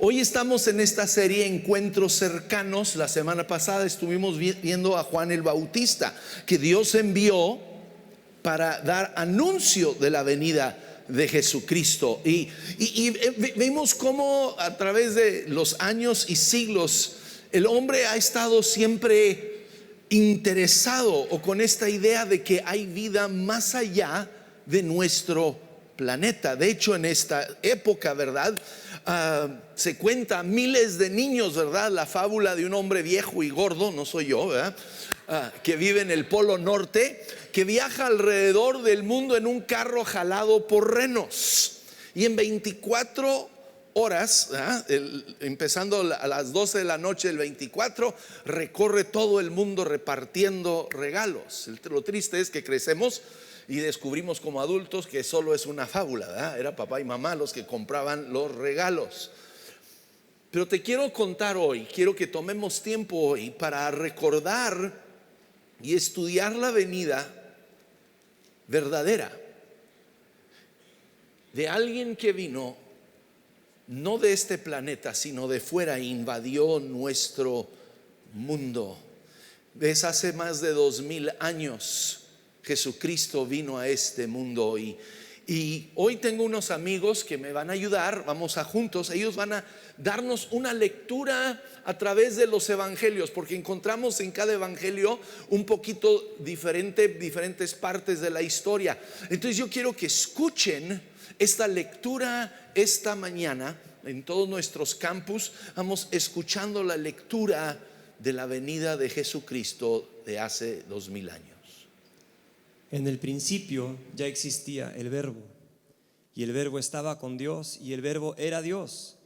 Hoy estamos en esta serie Encuentros Cercanos. La semana pasada estuvimos viendo a Juan el Bautista, que Dios envió para dar anuncio de la venida de Jesucristo. Y vemos cómo a través de los años y siglos el hombre ha estado siempre interesado o con esta idea de que hay vida más allá de nuestro planeta. De hecho, en esta época, ¿verdad? Se cuenta miles de niños, ¿verdad? La fábula de un hombre viejo y gordo, no soy yo, ¿verdad? Que vive en el Polo Norte, que viaja alrededor del mundo en un carro jalado por renos. Y en 24 horas, empezando a las 12 de la noche del 24, recorre todo el mundo repartiendo regalos. Lo triste es que crecemos y descubrimos como adultos que solo es una fábula, ¿verdad? Era papá y mamá los que compraban los regalos. Pero te quiero contar hoy, quiero que tomemos tiempo hoy para recordar y estudiar la venida verdadera de alguien que vino no de este planeta, sino de fuera, e invadió nuestro mundo. Ves, hace más de 2000 años Jesucristo vino a este mundo y hoy tengo unos amigos que me van a ayudar, vamos a juntos, ellos van a darnos una lectura a través de los evangelios, porque encontramos en cada evangelio un poquito diferentes partes de la historia. Entonces yo quiero que escuchen esta lectura esta mañana en todos nuestros campus. Vamos escuchando la lectura de la venida de Jesucristo de hace 2000 años. En el principio ya existía el Verbo, y el Verbo estaba con Dios, y el Verbo era Dios.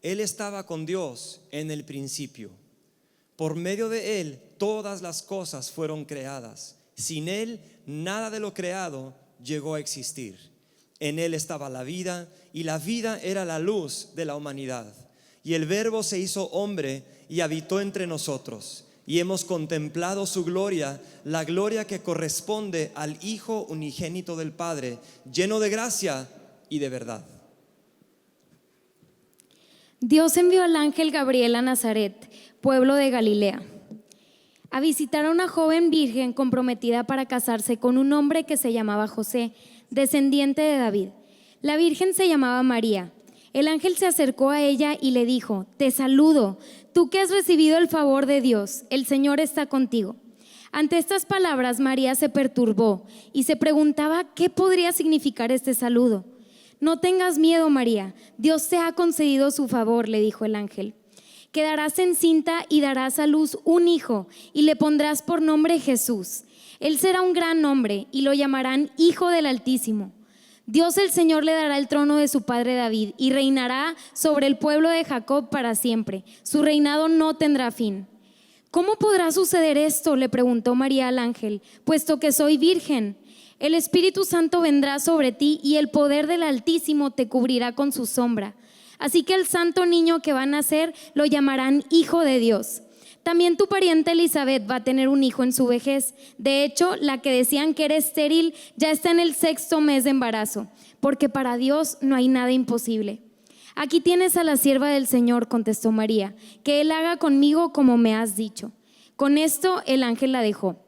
Él estaba con Dios en el principio. Por medio de Él todas las cosas fueron creadas. Sin Él nada de lo creado llegó a existir. En Él estaba la vida, y la vida era la luz de la humanidad. Y el Verbo se hizo hombre y habitó entre nosotros. Y hemos contemplado su gloria, la gloria que corresponde al Hijo unigénito del Padre, lleno de gracia y de verdad. Dios envió al ángel Gabriel a Nazaret, pueblo de Galilea, a visitar a una joven virgen comprometida para casarse con un hombre que se llamaba José, descendiente de David. La virgen se llamaba María. El ángel se acercó a ella y le dijo: te saludo, tú que has recibido el favor de Dios, el Señor está contigo. Ante estas palabras, María se perturbó y se preguntaba qué podría significar este saludo. No tengas miedo, María, Dios te ha concedido su favor, le dijo el ángel. Quedarás encinta y darás a luz un hijo y le pondrás por nombre Jesús. Él será un gran hombre y lo llamarán Hijo del Altísimo. Dios el Señor le dará el trono de su padre David y reinará sobre el pueblo de Jacob para siempre. Su reinado no tendrá fin. ¿Cómo podrá suceder esto?, le preguntó María al ángel, puesto que soy virgen. El Espíritu Santo vendrá sobre ti y el poder del Altísimo te cubrirá con su sombra. Así que el santo niño que va a nacer lo llamarán Hijo de Dios. También tu pariente Elizabeth va a tener un hijo en su vejez. De hecho, la que decían que era estéril ya está en el 6º mes de embarazo, porque para Dios no hay nada imposible. Aquí tienes a la sierva del Señor, contestó María, que Él haga conmigo como me has dicho. Con esto el ángel la dejó.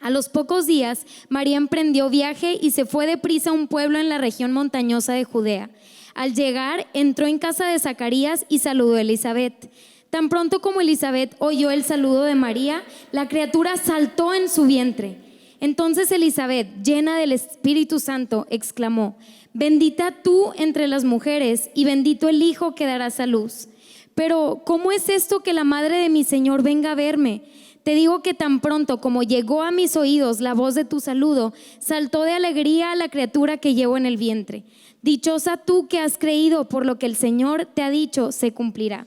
A los pocos días, María emprendió viaje y se fue deprisa a un pueblo en la región montañosa de Judea. Al llegar, entró en casa de Zacarías y saludó a Elizabeth. Tan pronto como Elizabeth oyó el saludo de María, la criatura saltó en su vientre. Entonces Elizabeth, llena del Espíritu Santo, exclamó: bendita tú entre las mujeres y bendito el hijo que darás a luz. Pero ¿cómo es esto que la madre de mi Señor venga a verme? Te digo que tan pronto como llegó a mis oídos la voz de tu saludo, saltó de alegría la criatura que llevo en el vientre. Dichosa tú que has creído, por lo que el Señor te ha dicho se cumplirá.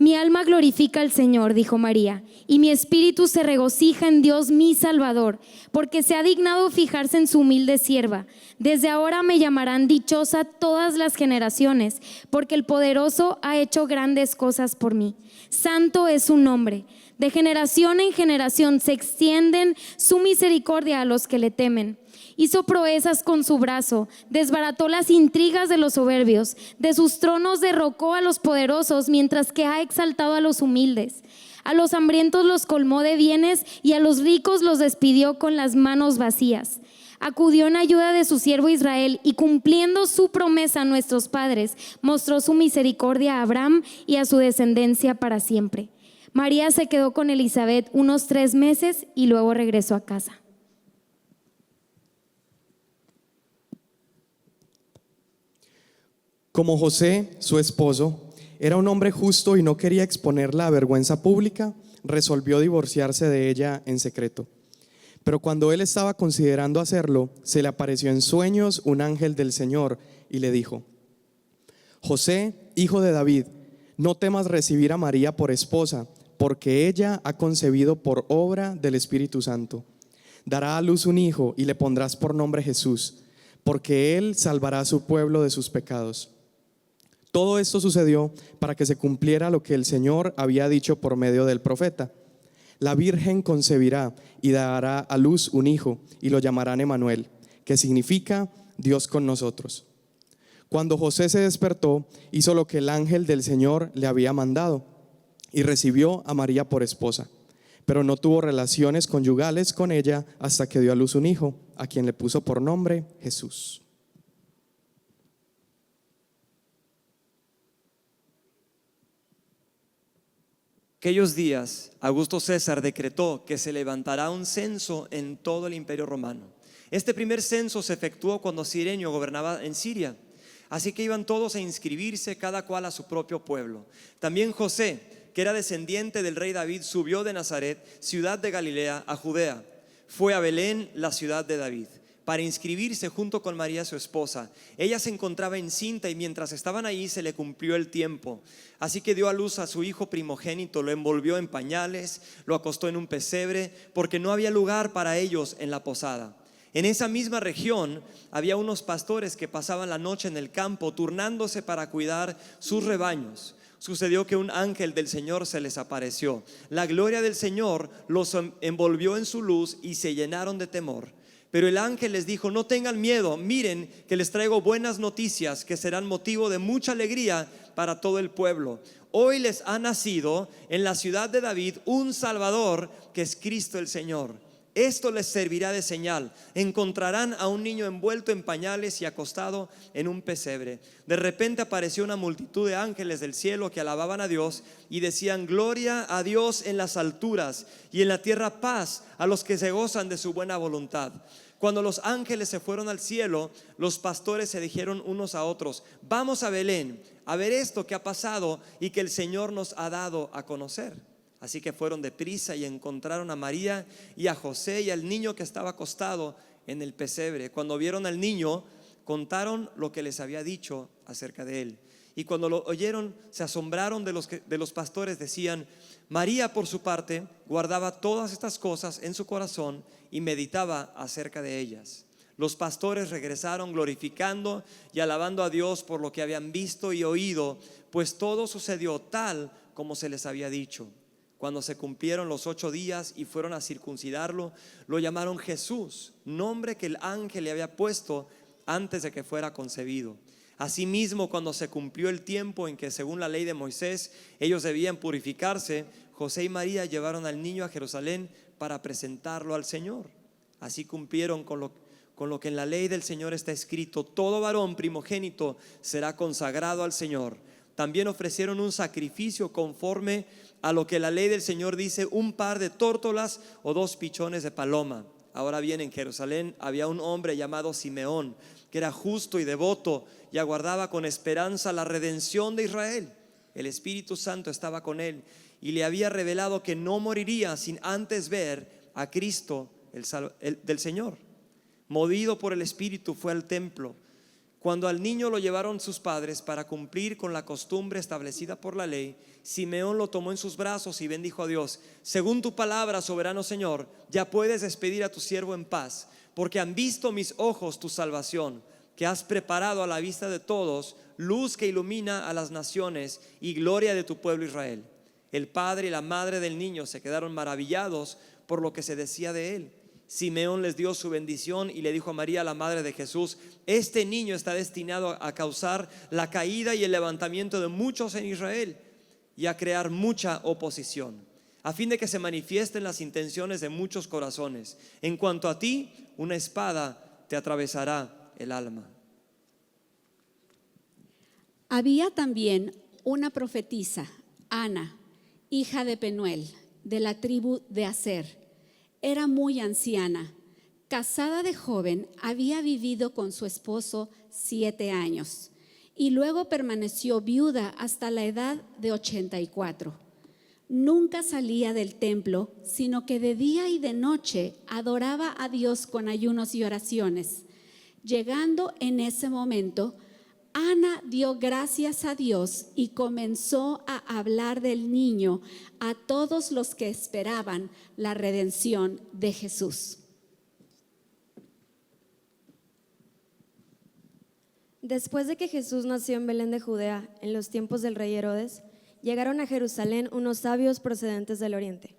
Mi alma glorifica al Señor, dijo María, y mi espíritu se regocija en Dios mi Salvador, porque se ha dignado fijarse en su humilde sierva. Desde ahora me llamarán dichosa todas las generaciones, porque el Poderoso ha hecho grandes cosas por mí. Santo es su nombre. De generación en generación se extienden su misericordia a los que le temen. Hizo proezas con su brazo, desbarató las intrigas de los soberbios, de sus tronos derrocó a los poderosos, mientras que ha exaltado a los humildes. A los hambrientos los colmó de bienes y a los ricos los despidió con las manos vacías. Acudió en ayuda de su siervo Israel y, cumpliendo su promesa a nuestros padres, mostró su misericordia a Abraham y a su descendencia para siempre. María se quedó con Elizabeth unos 3 meses y luego regresó a casa. Como José, su esposo, era un hombre justo y no quería exponerla a vergüenza pública, resolvió divorciarse de ella en secreto. Pero cuando él estaba considerando hacerlo, se le apareció en sueños un ángel del Señor y le dijo: José, hijo de David, no temas recibir a María por esposa, porque ella ha concebido por obra del Espíritu Santo. Dará a luz un hijo y le pondrás por nombre Jesús, porque él salvará a su pueblo de sus pecados. Todo esto sucedió para que se cumpliera lo que el Señor había dicho por medio del profeta: la Virgen concebirá y dará a luz un hijo y lo llamarán Emmanuel, que significa Dios con nosotros. Cuando José se despertó, hizo lo que el ángel del Señor le había mandado y recibió a María por esposa, pero no tuvo relaciones conyugales con ella hasta que dio a luz un hijo, a quien le puso por nombre Jesús. Aquellos días, Augusto César decretó que se levantará un censo en todo el Imperio Romano. Este primer censo se efectuó cuando Cirenio gobernaba en Siria. Así que iban todos a inscribirse, cada cual a su propio pueblo. También José, que era descendiente del rey David, subió de Nazaret, ciudad de Galilea, a Judea. Fue a Belén, la ciudad de David, para inscribirse junto con María, su esposa. Ella se encontraba encinta y mientras estaban ahí se le cumplió el tiempo. Así que dio a luz a su hijo primogénito, lo envolvió en pañales, lo acostó en un pesebre, porque no había lugar para ellos en la posada. En esa misma región había unos pastores que pasaban la noche en el campo, turnándose para cuidar sus rebaños. Sucedió que un ángel del Señor se les apareció. La gloria del Señor los envolvió en su luz y se llenaron de temor. Pero el ángel les dijo: no tengan miedo, miren que les traigo buenas noticias que serán motivo de mucha alegría para todo el pueblo. Hoy les ha nacido en la ciudad de David un Salvador, que es Cristo el Señor. Esto les servirá de señal: encontrarán a un niño envuelto en pañales y acostado en un pesebre. De repente apareció una multitud de ángeles del cielo que alababan a Dios y decían: gloria a Dios en las alturas y en la tierra paz a los que se gozan de su buena voluntad. Cuando los ángeles se fueron al cielo, los pastores se dijeron unos a otros: vamos a Belén a ver esto que ha pasado y que el Señor nos ha dado a conocer. Así que fueron deprisa y encontraron a María y a José y al niño que estaba acostado en el pesebre. Cuando vieron al niño, contaron lo que les había dicho acerca de él. Y cuando lo oyeron, se asombraron de los pastores. Decían: María, por su parte, guardaba todas estas cosas en su corazón y meditaba acerca de ellas. Los pastores regresaron glorificando y alabando a Dios por lo que habían visto y oído, pues todo sucedió tal como se les había dicho. Cuando se cumplieron los 8 días y fueron a circuncidarlo, lo llamaron Jesús, nombre que el ángel le había puesto antes de que fuera concebido. Asimismo, cuando se cumplió el tiempo en que, según la ley de Moisés, ellos debían purificarse, José y María llevaron al niño a Jerusalén para presentarlo al Señor. Así cumplieron con lo que en la ley del Señor está escrito: todo varón primogénito será consagrado al Señor. También ofrecieron un sacrificio conforme a lo que la ley del Señor dice: un par de tórtolas o 2 pichones de paloma. Ahora bien, en Jerusalén había un hombre llamado Simeón, que era justo y devoto y aguardaba con esperanza la redención de Israel. El Espíritu Santo estaba con él y le había revelado que no moriría sin antes ver a Cristo del Señor. Movido por el Espíritu, fue al templo. Cuando al niño lo llevaron sus padres para cumplir con la costumbre establecida por la ley, Simeón lo tomó en sus brazos y bendijo a Dios: según tu palabra, soberano Señor, ya puedes despedir a tu siervo en paz, porque han visto mis ojos tu salvación, que has preparado a la vista de todos, luz que ilumina a las naciones y gloria de tu pueblo Israel. El padre y la madre del niño se quedaron maravillados por lo que se decía de él. Simeón les dio su bendición y le dijo a María, la madre de Jesús: este niño está destinado a causar la caída y el levantamiento de muchos en Israel y a crear mucha oposición, a fin de que se manifiesten las intenciones de muchos corazones. En cuanto a ti, una espada te atravesará el alma. Había también una profetisa, Ana, hija de Penuel, de la tribu de Aser. Era muy anciana. Casada de joven, había vivido con su esposo 7 años y luego permaneció viuda hasta la edad de 84. Nunca salía del templo, sino que de día y de noche adoraba a Dios con ayunos y oraciones. Llegando en ese momento, Ana dio gracias a Dios y comenzó a hablar del niño a todos los que esperaban la redención de Jesús. Después de que Jesús nació en Belén de Judea, en los tiempos del rey Herodes, llegaron a Jerusalén unos sabios procedentes del oriente.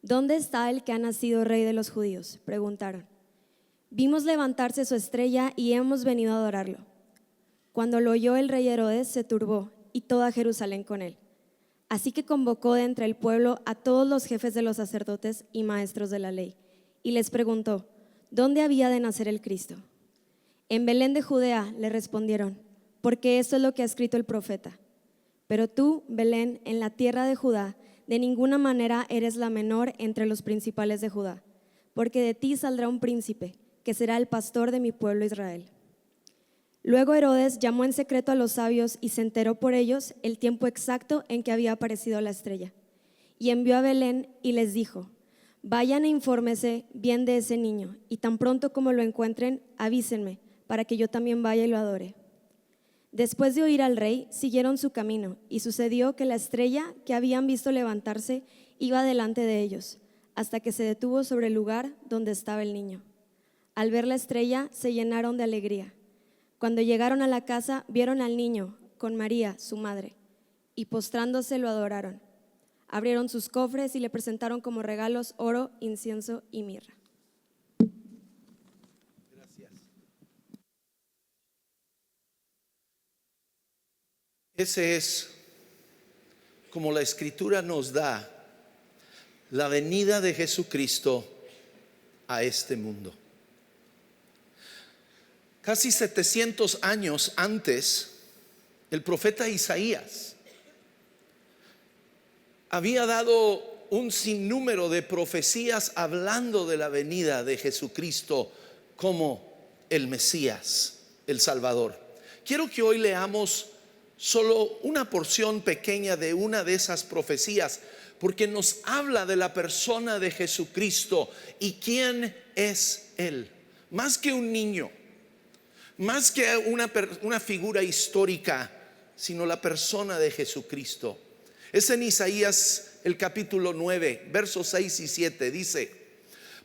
¿Dónde está el que ha nacido rey de los judíos?, preguntaron. Vimos levantarse su estrella y hemos venido a adorarlo. Cuando lo oyó el rey Herodes, se turbó y toda Jerusalén con él. Así que convocó de entre el pueblo a todos los jefes de los sacerdotes y maestros de la ley y les preguntó: ¿dónde había de nacer el Cristo? En Belén de Judea, le respondieron, porque esto es lo que ha escrito el profeta. Pero tú, Belén, en la tierra de Judá, de ninguna manera eres la menor entre los principales de Judá, porque de ti saldrá un príncipe, que será el pastor de mi pueblo Israel. Luego Herodes llamó en secreto a los sabios y se enteró por ellos el tiempo exacto en que había aparecido la estrella. Y envió a Belén y les dijo: vayan e infórmense bien de ese niño, y tan pronto como lo encuentren, avísenme, para que yo también vaya y lo adore. Después de oír al rey, siguieron su camino, y sucedió que la estrella que habían visto levantarse iba delante de ellos, hasta que se detuvo sobre el lugar donde estaba el niño. Al ver la estrella, se llenaron de alegría. Cuando llegaron a la casa, vieron al niño con María, su madre, y postrándose lo adoraron. Abrieron sus cofres y le presentaron como regalos oro, incienso y mirra. Gracias. Ese es, como la Escritura nos da, la venida de Jesucristo a este mundo. Casi 700 años antes, el profeta Isaías había dado un sinnúmero de profecías hablando de la venida de Jesucristo como el Mesías, el Salvador. Quiero que hoy leamos solo una porción pequeña de una de esas profecías, porque nos habla de la persona de Jesucristo y quién es Él. Más que un niño, más que una figura histórica, sino la persona de Jesucristo. Es en Isaías el capítulo 9, versos 6 y 7, dice: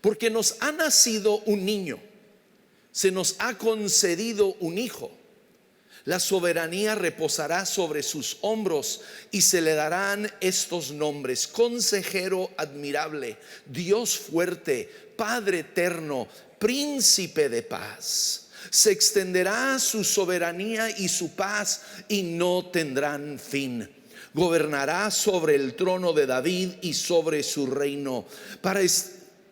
porque nos ha nacido un niño, se nos ha concedido un hijo, la soberanía reposará sobre sus hombros y se le darán estos nombres: Consejero admirable, Dios fuerte, Padre eterno, Príncipe de paz. Se extenderá su soberanía y su paz y no tendrán fin. Gobernará sobre el trono de David y sobre su reino, para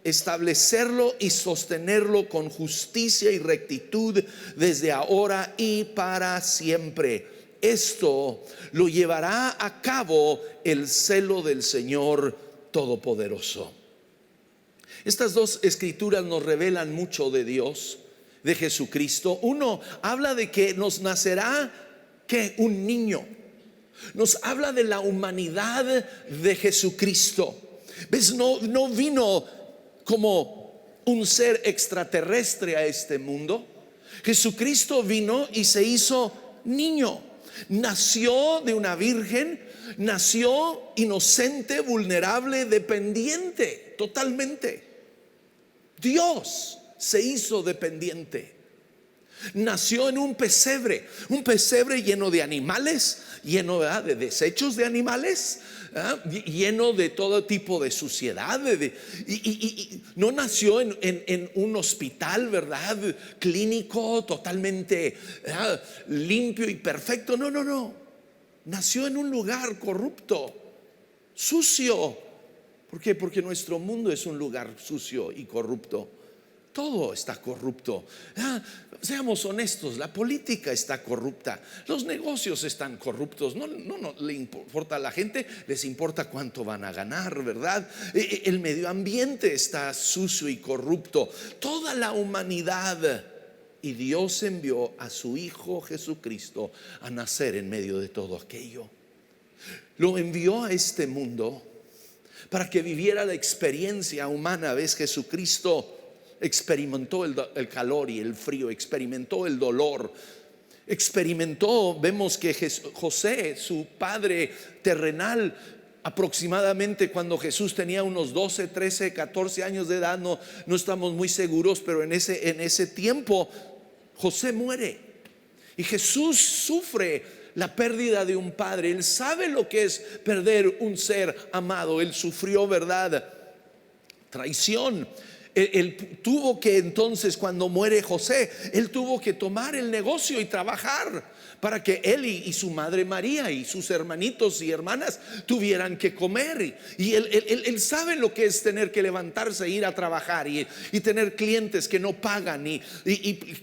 establecerlo y sostenerlo con justicia y rectitud desde ahora y para siempre. Esto lo llevará a cabo el celo del Señor Todopoderoso. Estas dos escrituras nos revelan mucho de Dios, de Jesucristo. Uno habla de que nos nacerá un niño. Nos habla de la humanidad de Jesucristo. ¿Ves? No vino como un ser extraterrestre a este mundo. Jesucristo vino y se hizo niño. Nació de una virgen, nació inocente, vulnerable, dependiente, totalmente. Dios se hizo dependiente. Nació en un pesebre lleno de animales, lleno, ¿verdad?, de desechos de animales, lleno de todo tipo de suciedad. Y no nació en un hospital, ¿verdad?, clínico, totalmente, ¿verdad?, limpio y perfecto. No. Nació en un lugar corrupto, sucio. ¿Por qué? Porque nuestro mundo es un lugar sucio y corrupto. Todo está corrupto. Seamos honestos, la política está corrupta, los negocios están corruptos. No le importa a la gente, les importa cuánto van a ganar, ¿verdad? El medio ambiente está sucio y corrupto. Toda la humanidad. Y Dios envió a su Hijo Jesucristo a nacer en medio de todo aquello. Lo envió a este mundo para que viviera la experiencia humana. ¿Ves? Jesucristo experimentó el calor y el frío, experimentó el dolor, experimentó, vemos que José, su padre terrenal, aproximadamente cuando Jesús tenía unos 12, 13, 14 años de edad, no estamos muy seguros, pero en ese tiempo José muere y Jesús sufre la pérdida de un padre. Él sabe lo que es perder un ser amado. Él sufrió, ¿verdad?, traición. Él tuvo que entonces, cuando muere José, él tuvo que tomar el negocio y trabajar para que él y su madre María y sus hermanitos y hermanas tuvieran que comer. Y él sabe lo que es tener que levantarse e ir a trabajar y tener clientes que no pagan y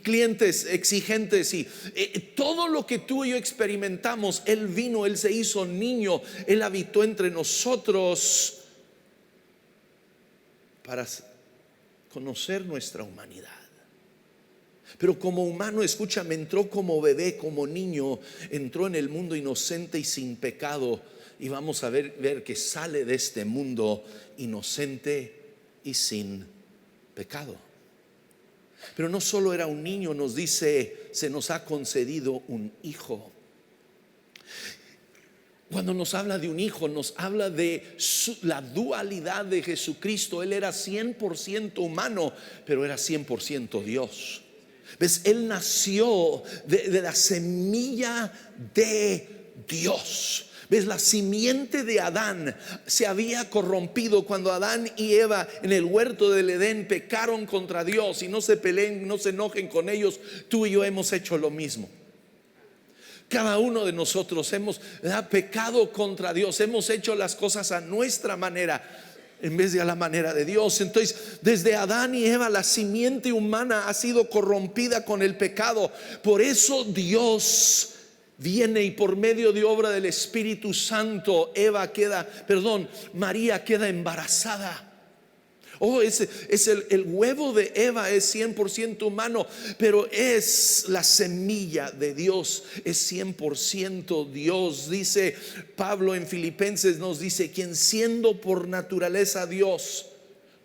clientes exigentes y todo lo que tú y yo experimentamos. Él vino, él se hizo niño, él habitó entre nosotros para conocer nuestra humanidad. Pero como humano, escúchame, entró como bebé, como niño, entró en el mundo inocente y sin pecado. Y vamos a ver que sale de este mundo inocente y sin pecado. Pero no solo era un niño, nos dice, se nos ha concedido un hijo. Cuando nos habla de un hijo, nos habla de la dualidad de Jesucristo. Él era 100% humano, pero era 100% Dios. ¿Ves? Él nació de la semilla de Dios. ¿Ves? La simiente de Adán se había corrompido cuando Adán y Eva en el huerto del Edén pecaron contra Dios. Y no se peleen, no se enojen con ellos. Tú y yo hemos hecho lo mismo. Cada uno de nosotros hemos pecado contra Dios, hemos hecho las cosas a nuestra manera en vez de a la manera de Dios. Entonces, desde Adán y Eva, la simiente humana ha sido corrompida con el pecado. Por eso Dios viene y por medio de obra del Espíritu Santo, María queda embarazada. El huevo de Eva es 100% humano, pero es la semilla de Dios, es 100% Dios. Dice Pablo en Filipenses, nos dice, quien siendo por naturaleza Dios,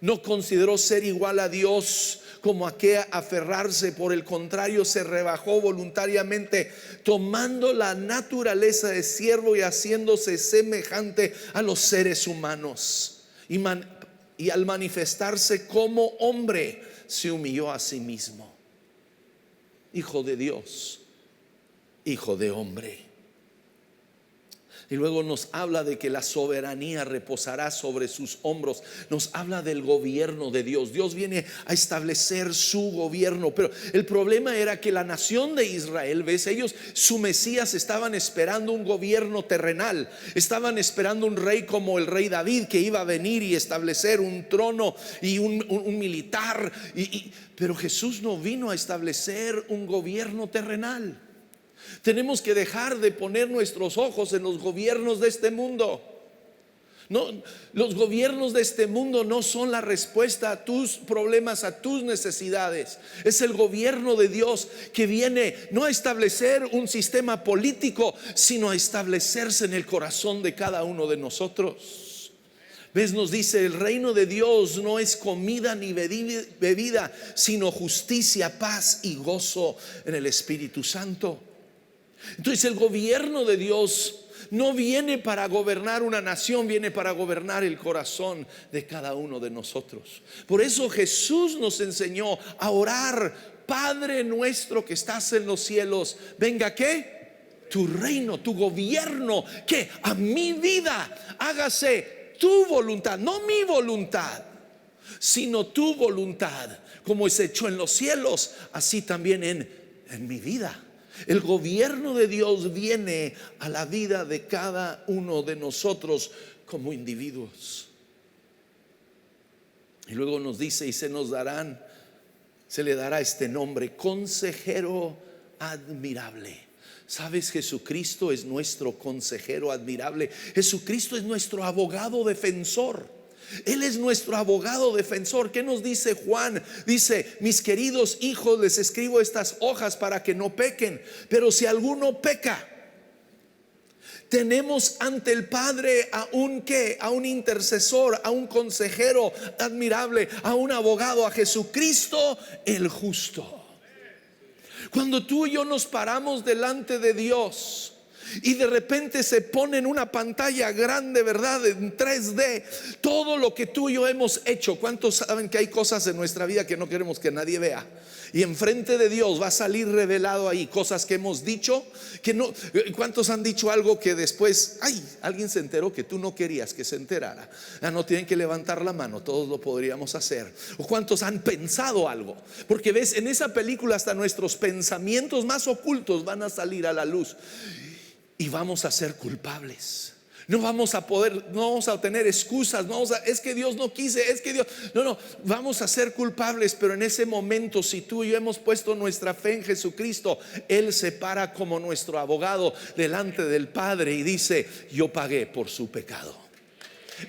no consideró ser igual a Dios como a que aferrarse, por el contrario se rebajó voluntariamente, tomando la naturaleza de siervo y haciéndose semejante a los seres humanos. Y al manifestarse como hombre, se humilló a sí mismo. Hijo de Dios, hijo de hombre. Y luego nos habla de que la soberanía reposará sobre sus hombros. Nos habla del gobierno de Dios. Dios viene a establecer su gobierno. Pero el problema era que la nación de Israel, ¿ves? Ellos, su Mesías, estaban esperando un gobierno terrenal. Estaban esperando un rey como el rey David, que iba a venir y establecer un trono y un militar. Pero Jesús no vino a establecer un gobierno terrenal. Tenemos que dejar de poner nuestros ojos en los gobiernos de este mundo. No, los gobiernos de este mundo no son la respuesta a tus problemas, a tus necesidades. Es el gobierno de Dios que viene no a establecer un sistema político, sino a establecerse en el corazón de cada uno de nosotros. ¿Ves? Nos dice, el reino de Dios no es comida ni bebida, sino justicia, paz y gozo en el Espíritu Santo. Entonces el gobierno de Dios no viene para gobernar una nación, viene para gobernar el corazón de cada uno de nosotros. Por eso Jesús nos enseñó a orar Padre nuestro que estás en los cielos, venga, ¿qué? Tu reino, tu gobierno, que a mi vida hágase tu voluntad, no mi voluntad, sino tu voluntad, como es hecho en los cielos, así también en mi vida. El gobierno de Dios viene a la vida de cada uno de nosotros como individuos. Y luego nos dice, y se le dará este nombre, Consejero Admirable. ¿Sabes? Jesucristo es nuestro consejero admirable. Jesucristo es nuestro abogado defensor. Él es nuestro abogado defensor. ¿Qué nos dice Juan? Dice: mis queridos hijos, les escribo estas hojas para que no pequen. Pero si alguno peca, tenemos ante el Padre a un intercesor, a un consejero admirable, a un abogado, a Jesucristo el justo. Cuando tú y yo nos paramos delante de Dios y de repente se pone en una pantalla grande, ¿verdad? En 3D, todo lo que tú y yo hemos hecho. ¿Cuántos saben que hay cosas en nuestra vida que no queremos que nadie vea? Y enfrente de Dios va a salir revelado ahí cosas que hemos dicho que no. ¿Cuántos han dicho algo que después, alguien se enteró que tú no querías que se enterara? No tienen que levantar la mano, todos lo podríamos hacer. ¿O cuántos han pensado algo? Porque ves, en esa película hasta nuestros pensamientos más ocultos van a salir a la luz. Y vamos a ser culpables. No vamos a tener excusas. Es que Dios no quise, es que Dios. No, vamos a ser culpables. Pero en ese momento, si tú y yo hemos puesto nuestra fe en Jesucristo, Él se para como nuestro abogado delante del Padre y dice: yo pagué por su pecado.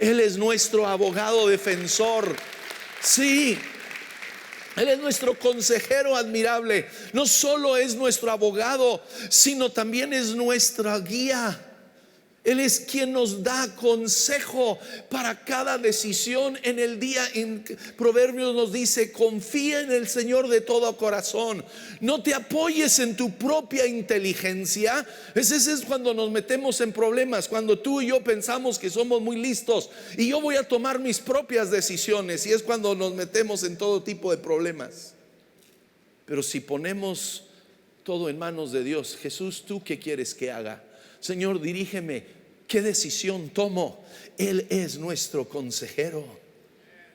Él es nuestro abogado defensor. Sí. Él es nuestro consejero admirable. No solo es nuestro abogado, sino también es nuestra guía. Él es quien nos da consejo para cada decisión en el día. En Proverbios nos dice: confía en el Señor de todo corazón. No te apoyes en tu propia inteligencia. Ese es cuando nos metemos en problemas, cuando tú y yo pensamos que somos muy listos y yo voy a tomar mis propias decisiones, y es cuando nos metemos en todo tipo de problemas. Pero si ponemos todo en manos de Dios: Jesús, ¿tú qué quieres que haga? Señor, dirígeme, ¿qué decisión tomo? Él es nuestro consejero.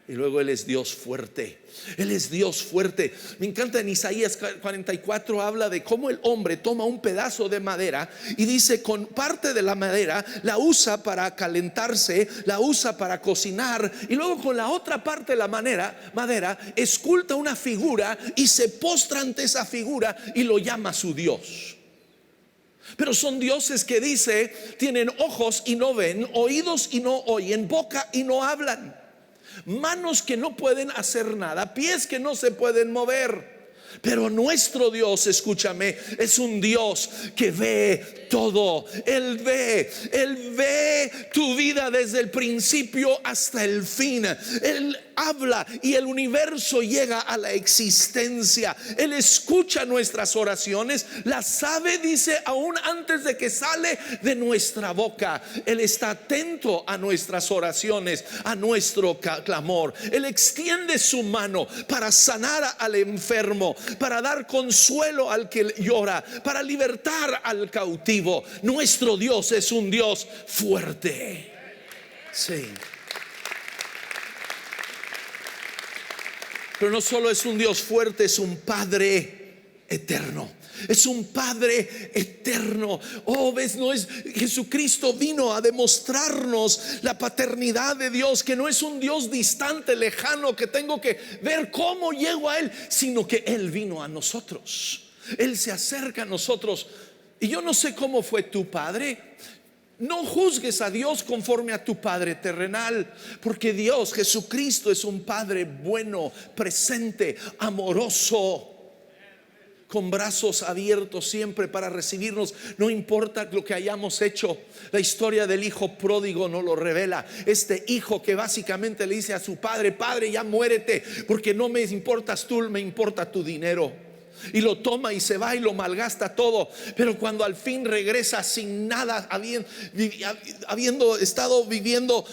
Y luego Él es Dios fuerte. Él es Dios fuerte. Me encanta, en Isaías 44 habla de cómo el hombre toma un pedazo de madera y dice: con parte de la madera la usa para calentarse, la usa para cocinar, y luego con la otra parte de la madera esculta una figura y se postra ante esa figura y lo llama su Dios. Pero son dioses que dice: tienen ojos y no ven, oídos y no oyen, boca y no hablan, manos que no pueden hacer nada, pies que no se pueden mover. Pero nuestro Dios, escúchame, es un Dios que ve todo. Él ve tu vida desde el principio hasta el fin. Él habla y el universo llega a la existencia. Él escucha nuestras oraciones, las sabe, dice, aún antes de que sale de nuestra boca. Él está atento a nuestras oraciones, a nuestro clamor. Él extiende su mano para sanar al enfermo, para dar consuelo al que llora, para libertar al cautivo. Nuestro Dios es un Dios fuerte. Sí. Pero no solo es un Dios fuerte, es un Padre eterno. Es un Padre eterno. ¿Ves? No es Jesucristo vino a demostrarnos la paternidad de Dios, que no es un Dios distante, lejano, que tengo que ver cómo llego a Él, sino que Él vino a nosotros. Él se acerca a nosotros. Y yo no sé cómo fue tu padre. No juzgues a Dios conforme a tu padre terrenal, porque Dios, Jesucristo, es un Padre bueno, presente, amoroso, con brazos abiertos siempre para recibirnos, no importa lo que hayamos hecho. La historia del hijo pródigo nos lo revela. Este hijo que básicamente le dice a su padre: Padre, ya muérete, porque no me importas tú, me importa tu dinero. Y lo toma y se va y lo malgasta todo. Pero cuando al fin regresa sin nada, habiendo estado viviendo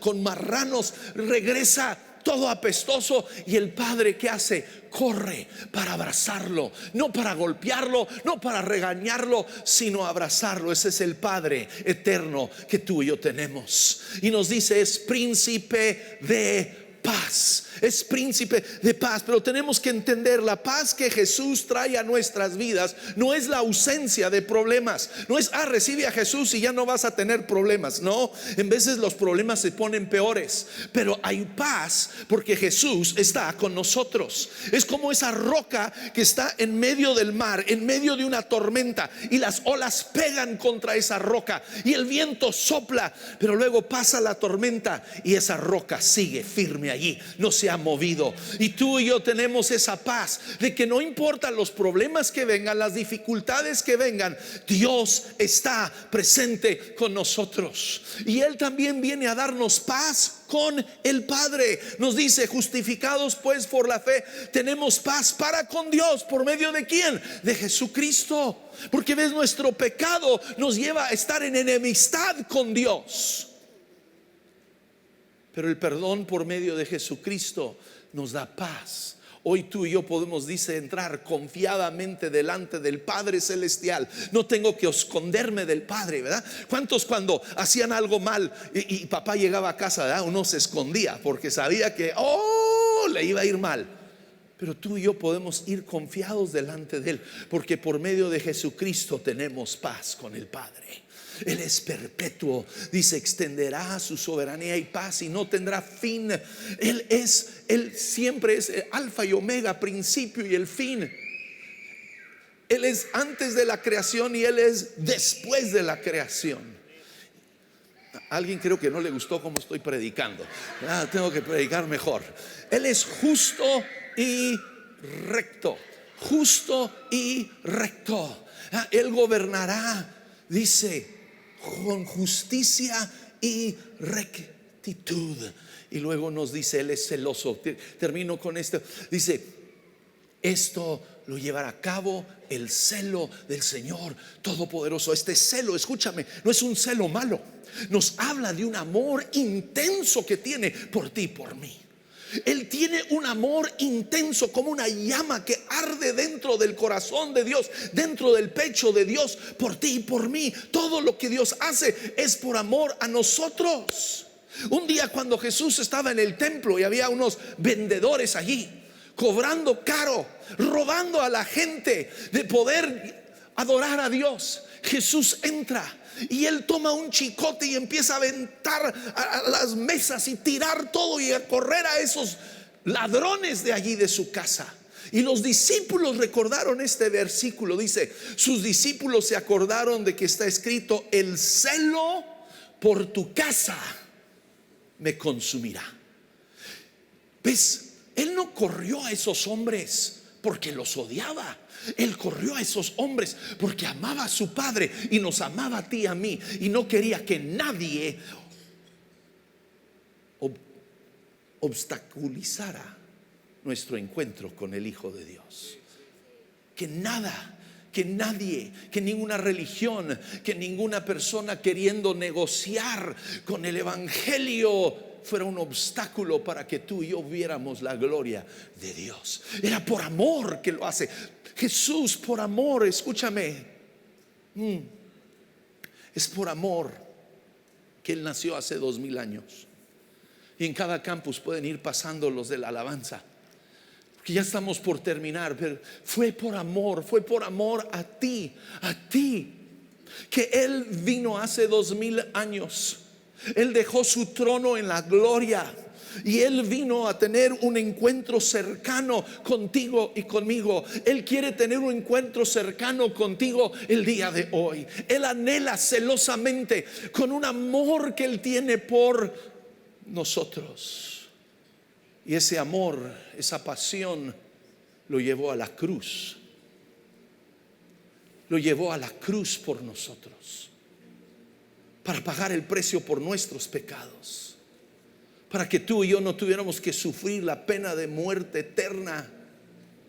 con marranos, regresa todo apestoso, y el padre, ¿qué hace? Corre para abrazarlo, no para golpearlo, no para regañarlo, sino abrazarlo. Ese es el Padre eterno que tú y yo tenemos. Y nos dice, es príncipe de paz, es príncipe de paz. Pero tenemos que entender, la paz que Jesús trae a nuestras vidas no es la ausencia de problemas. No es, recibe a Jesús y ya no vas a tener problemas. No, en veces los problemas se ponen peores, pero hay paz porque Jesús está con nosotros. Es como esa roca que está en medio del mar, en medio de una tormenta, y las olas pegan contra esa roca y el viento sopla, pero luego pasa la tormenta y esa roca sigue firme allí, no se ha movido. Y tú y yo tenemos esa paz de que no importa los problemas que vengan, las dificultades que vengan, Dios está presente con nosotros, y Él también viene a darnos paz con el Padre. Nos dice, justificados pues por la fe, tenemos paz para con Dios. ¿Por medio de quién? De Jesucristo. Porque ves, nuestro pecado nos lleva a estar en enemistad con Dios, pero el perdón por medio de Jesucristo nos da paz. Hoy tú y yo podemos, dice, entrar confiadamente delante del Padre Celestial. No tengo que esconderme del Padre, ¿verdad? ¿Cuántos cuando hacían algo mal y papá llegaba a casa, ¿verdad? Uno se escondía porque sabía que le iba a ir mal. Pero tú y yo podemos ir confiados delante de Él, porque por medio de Jesucristo tenemos paz con el Padre. Él es perpetuo, dice, extenderá su soberanía y paz y no tendrá fin. Él siempre es el alfa y omega, principio y el fin. Él es antes de la creación y Él es después de la creación. A alguien creo que no le gustó cómo estoy predicando. Tengo que predicar mejor. Él es justo y recto. Justo y recto. Él gobernará, dice, con justicia y rectitud. Y luego nos dice, Él es celoso. Termino con esto. Dice, esto lo llevará a cabo el celo del Señor Todopoderoso. Este celo, escúchame, no es un celo malo. Nos habla de un amor intenso que tiene por ti y por mí. Él tiene un amor intenso, como una llama que arde dentro del corazón de Dios, dentro del pecho de Dios, por ti y por mí. Todo lo que Dios hace es por amor a nosotros. Un día cuando Jesús estaba en el templo y había unos vendedores allí, cobrando caro, robando a la gente de poder adorar a Dios, Jesús entra y Él toma un chicote y empieza a aventar a las mesas y tirar todo y a correr a esos ladrones de allí de su casa. Y los discípulos recordaron este versículo. Dice, sus discípulos se acordaron de que está escrito, el celo por tu casa me consumirá. ¿Ves? Él no corrió a esos hombres porque los odiaba. Él corrió a esos hombres porque amaba a su Padre y nos amaba a ti y a mí, y no quería que nadie obstaculizara nuestro encuentro con el Hijo de Dios. Que nada, que nadie, que ninguna religión, que ninguna persona queriendo negociar con el Evangelio fuera un obstáculo para que tú y yo viéramos la gloria de Dios. Era por amor que lo hace. Jesús, por amor, escúchame, es por amor que Él nació hace 2000 años. Y en cada campus pueden ir pasando los de la alabanza, porque ya estamos por terminar. Pero fue por amor a ti, que Él vino hace 2000 años. Él dejó su trono en la gloria y Él vino a tener un encuentro cercano contigo y conmigo. Él quiere tener un encuentro cercano contigo el día de hoy. Él anhela celosamente, con un amor que Él tiene por nosotros. Y ese amor, esa pasión, lo llevó a la cruz. Lo llevó a la cruz por nosotros, para pagar el precio por nuestros pecados, para que tú y yo no tuviéramos que sufrir la pena de muerte eterna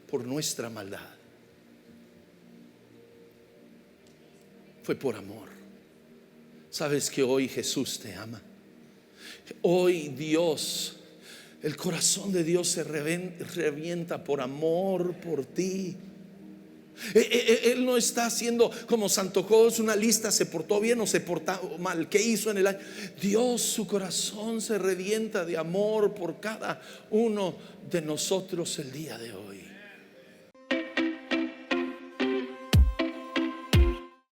por nuestra maldad. Fue por amor. ¿Sabes que hoy Jesús te ama? Hoy Dios El corazón de Dios se revienta por amor por ti. Él no está haciendo como Santo Claus una lista, se portó bien o se portó mal, qué hizo en el año. Dios, su corazón se revienta de amor por cada uno de nosotros el día de hoy.